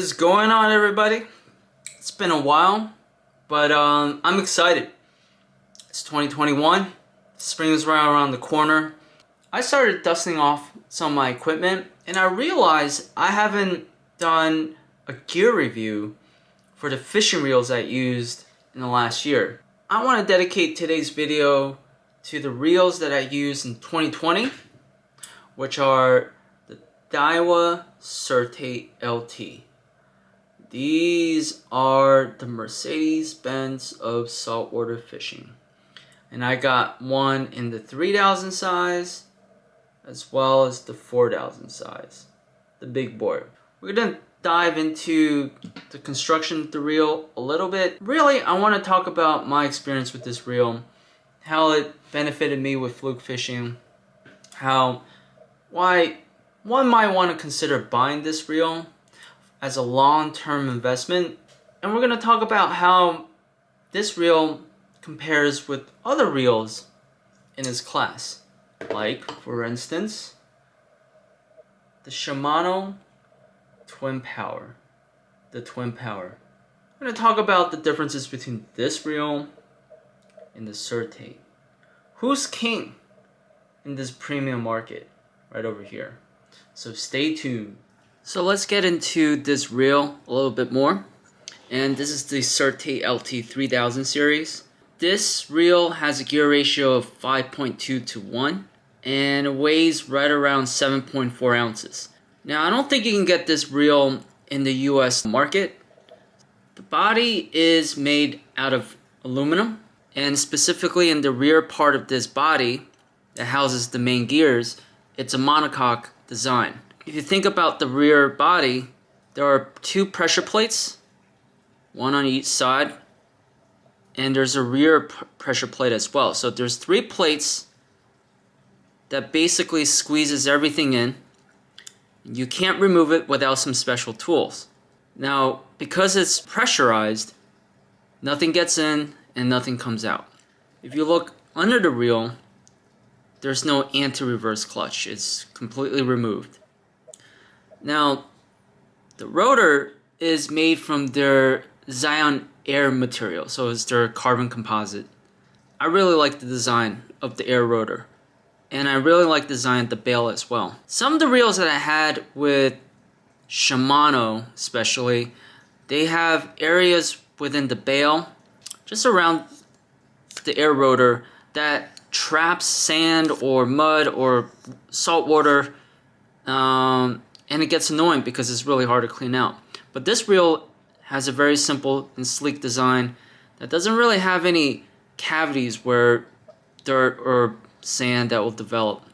is going on, everybody? It's been a while, but I'm excited. It's 2021. Spring is right around the corner. I started dusting off some of my equipment, and I realized I haven't done a gear review for the fishing reels I used in the last year. I want to dedicate today's video to the reels that I used in 2020, which are the Daiwa Certate LT. These are the Mercedes-Benz of saltwater fishing. And I got one in the 3000 size as well as the 4000 size, the big boy. We're gonna dive into the construction of the reel a little bit. Really, I want to talk about my experience with this reel, how it benefited me with fluke fishing, why one might want to consider buying this reel as a long-term investment, and we're going to talk about how this reel compares with other reels in its class, like, for instance, the Shimano Twin Power. We're going to talk about the differences between this reel and the Certate. Who's king in this premium market right over here? So stay tuned. So let's get into this reel a little bit more. And this is the Certate LT 3000 series. This reel has a gear ratio of 5.2 to 1 and it weighs right around 7.4 ounces. Now, I don't think you can get this reel in the US market. The body is made out of aluminum, and specifically in the rear part of this body that houses the main gears, it's a monocoque design. If you think about the rear body, there are two pressure plates, one on each side, and there's a rear pressure plate as well. So there's three plates that basically squeezes everything in. You can't remove it without some special tools. Now, because it's pressurized, nothing gets in and nothing comes out. If you look under the reel, there's no anti-reverse clutch. It's completely removed. Now, the rotor is made from their Zion Air material, so it's their carbon composite. I really like the design of the air rotor, and I really like the design of the bail as well. Some of the reels that I had with Shimano especially, they have areas within the bail, just around the air rotor, that traps sand or mud or salt water, and it gets annoying because it's really hard to clean out. But this reel has a very simple and sleek design that doesn't really have any cavities where dirt or sand that will develop.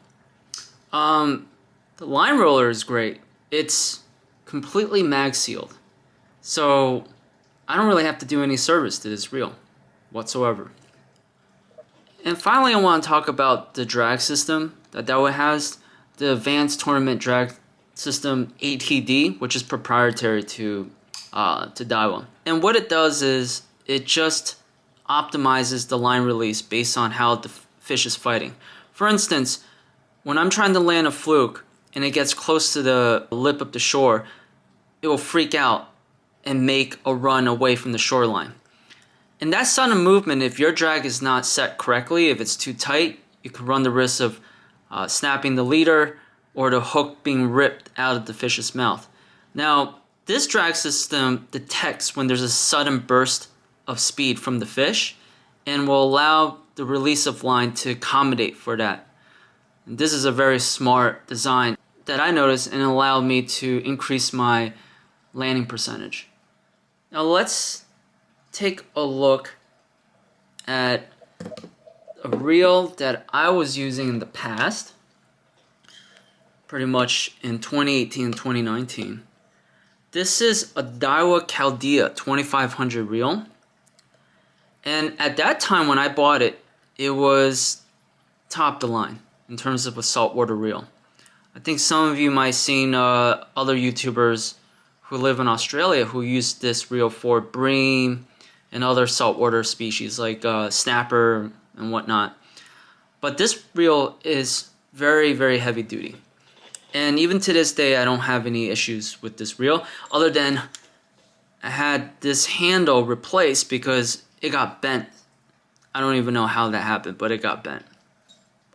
The line roller is great. It's completely mag sealed, so I don't really have to do any service to this reel whatsoever. And finally, I want to talk about the drag system that Daiwa has, the Advanced Tournament Drag System ATD, which is proprietary to Daiwa. And what it does is it just optimizes the line release based on how the fish is fighting. For instance, when I'm trying to land a fluke and it gets close to the lip of the shore, it will freak out and make a run away from the shoreline. And that sudden movement, if your drag is not set correctly, if it's too tight, you could run the risk of snapping the leader or the hook being ripped out of the fish's mouth. Now, this drag system detects when there's a sudden burst of speed from the fish and will allow the release of line to accommodate for that. And this is a very smart design that I noticed and allowed me to increase my landing percentage. Now let's take a look at a reel that I was using in the past, pretty much in 2018 and 2019. This is a Daiwa Chaldea 2500 reel, and at that time when I bought it, it was top of the line in terms of a saltwater reel. I think some of you might have seen other YouTubers who live in Australia who use this reel for bream and other saltwater species like snapper and whatnot. But this reel is very, very heavy duty. And even to this day, I don't have any issues with this reel, other than I had this handle replaced because it got bent. I don't even know how that happened, but it got bent.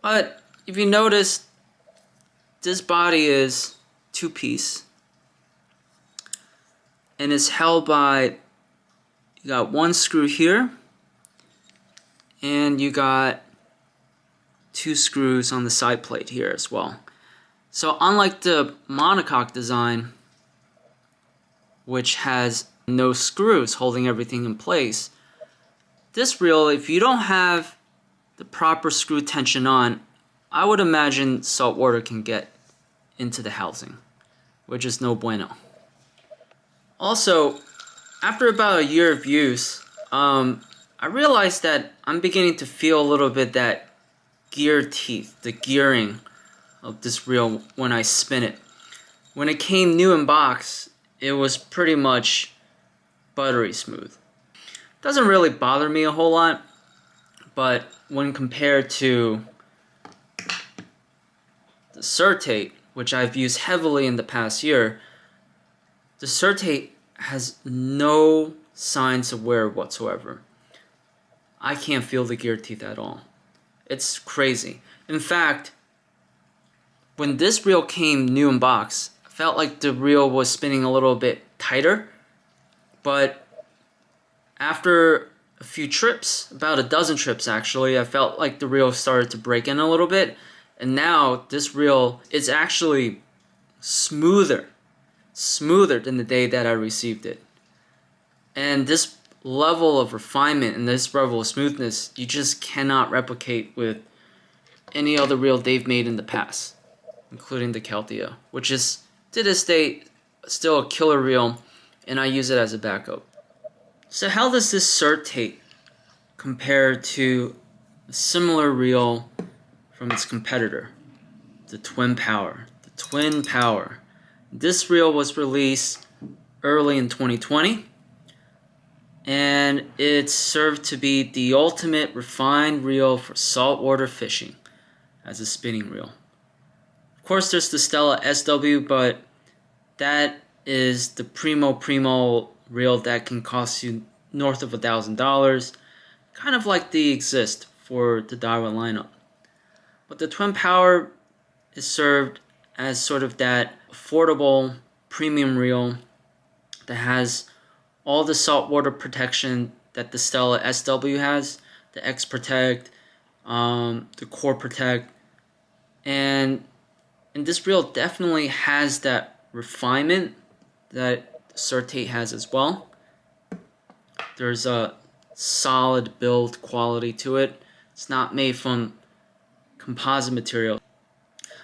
But if you notice, this body is two-piece and it's held by, you got one screw here and you got two screws on the side plate here as well. So unlike the monocoque design, which has no screws holding everything in place, this reel, if you don't have the proper screw tension on, I would imagine salt water can get into the housing, which is no bueno. Also, after about a year of use, I realized that I'm beginning to feel a little bit that gear teeth, the gearing of this reel when I spin it. When it came new in box, it was pretty much buttery smooth. Doesn't really bother me a whole lot, but when compared to the Certate, which I've used heavily in the past year, the Certate has no signs of wear whatsoever. I can't feel the gear teeth at all. It's crazy. In fact, when this reel came new in box, I felt like the reel was spinning a little bit tighter, but after a few trips, about a dozen trips actually, I felt like the reel started to break in a little bit, and now this reel is actually smoother than the day that I received it. And this level of refinement and this level of smoothness, you just cannot replicate with any other reel they've made in the past, including the Caltio, which is, to this day, still a killer reel, and I use it as a backup. So how does this Certate compare to a similar reel from its competitor, the Twin Power? The Twin Power. This reel was released early in 2020, and it served to be the ultimate refined reel for saltwater fishing as a spinning reel. Of course, there's the Stella SW, but that is the primo reel that can cost you north of $1,000, kind of like the Exist for the Daiwa lineup. But the Twin Power is served as sort of that affordable premium reel that has all the saltwater protection that the Stella SW has, the X Protect, the Core Protect, and this reel definitely has that refinement that Certate has as well. There's a solid build quality to it. It's not made from composite material.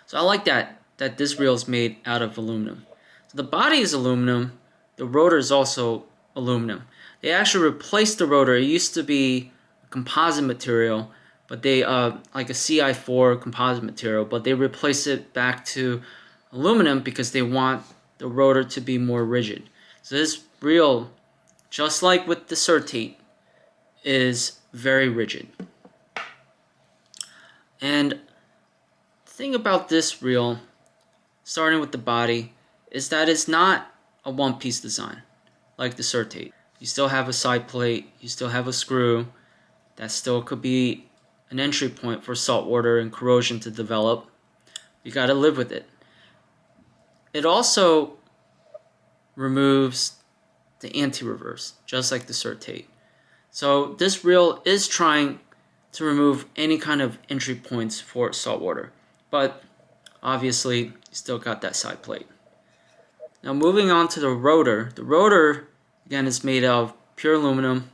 So I like that this reel is made out of aluminum. So the body is aluminum, the rotor is also aluminum. They actually replaced the rotor. It used to be a composite material, but they like a CI4 composite material, but they replaced it back to aluminum because they want the rotor to be more rigid. So this reel, just like with the Certate, is very rigid. And the thing about this reel, starting with the body, is that it's not a one-piece design like the Certate. You still have a side plate, you still have a screw, that still could be an entry point for saltwater and corrosion to develop. You gotta live with it. It also removes the anti-reverse, just like the Certate. So this reel is trying to remove any kind of entry points for saltwater, but obviously you still got that side plate. Now moving on to the rotor. The rotor, again, is made of pure aluminum.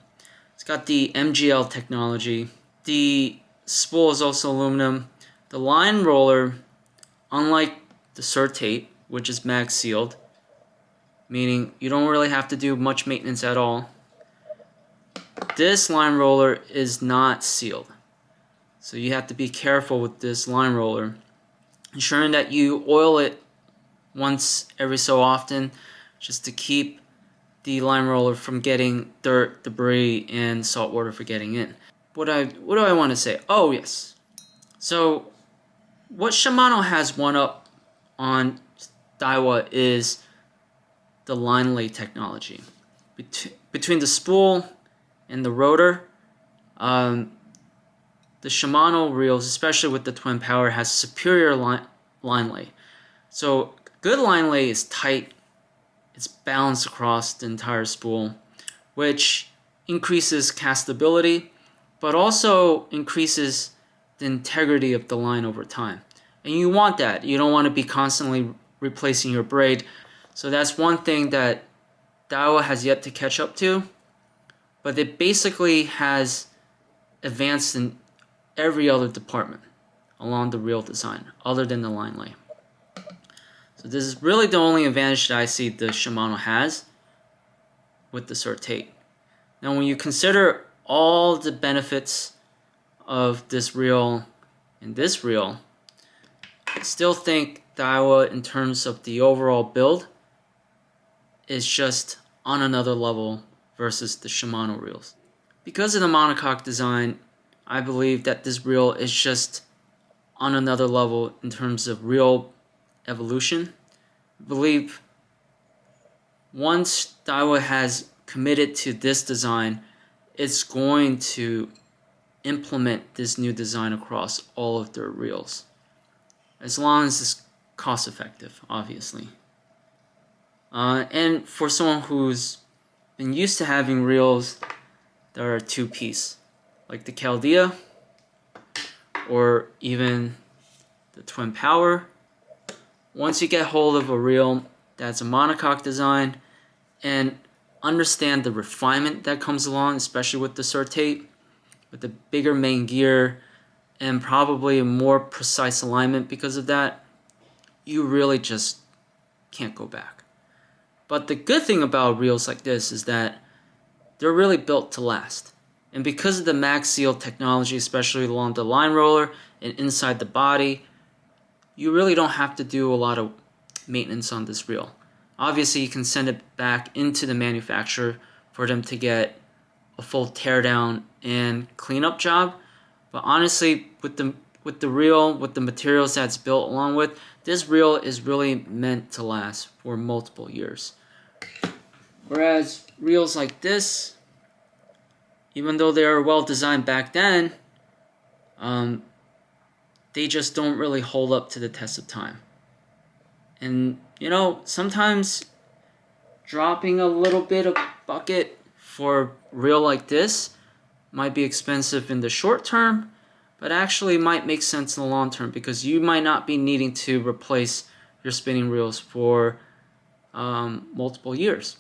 It's got the MGL technology. The spool is also aluminum. The line roller, unlike the Certate, which is mag sealed, meaning you don't really have to do much maintenance at all, this line roller is not sealed. So you have to be careful with this line roller, ensuring that you oil it once every so often, just to keep the line roller from getting dirt, debris, and salt water for getting in. What do I want to say? Oh yes. So what Shimano has one up on Daiwa is the line lay technology. between the spool and the rotor. The Shimano reels, especially with the twin power, has superior line lay. So good line lay is tight, it's balanced across the entire spool, which increases castability, but also increases the integrity of the line over time. And you want that. You don't want to be constantly replacing your braid. So that's one thing that Daiwa has yet to catch up to, but it basically has advanced in every other department along the reel design other than the line lay. So this is really the only advantage that I see the Shimano has with the Certate. Now when you consider all the benefits of this reel and this reel, I still think Daiwa, in terms of the overall build, is just on another level versus the Shimano reels. Because of the monocoque design, I believe that this reel is just on another level in terms of reel evolution. I believe once Daiwa has committed to this design, it's going to implement this new design across all of their reels, as long as it's cost effective, obviously. And for someone who's been used to having reels that are two-piece, like the Caldea or even the twin power, once you get hold of a reel that's a monocoque design and understand the refinement that comes along, especially with the Certate, with the bigger main gear and probably a more precise alignment because of that, you really just can't go back. But the good thing about reels like this is that they're really built to last. And because of the Max Seal technology, especially along the line roller and inside the body, you really don't have to do a lot of maintenance on this reel. Obviously, you can send it back into the manufacturer for them to get a full teardown and cleanup job. But honestly, with the reel, with the materials that's built along with, this reel is really meant to last for multiple years. Whereas reels like this, even though they are well designed back then, they just don't really hold up to the test of time. And you know, sometimes dropping a little bit of bucket for a reel like this might be expensive in the short term, but actually might make sense in the long term, because you might not be needing to replace your spinning reels for multiple years.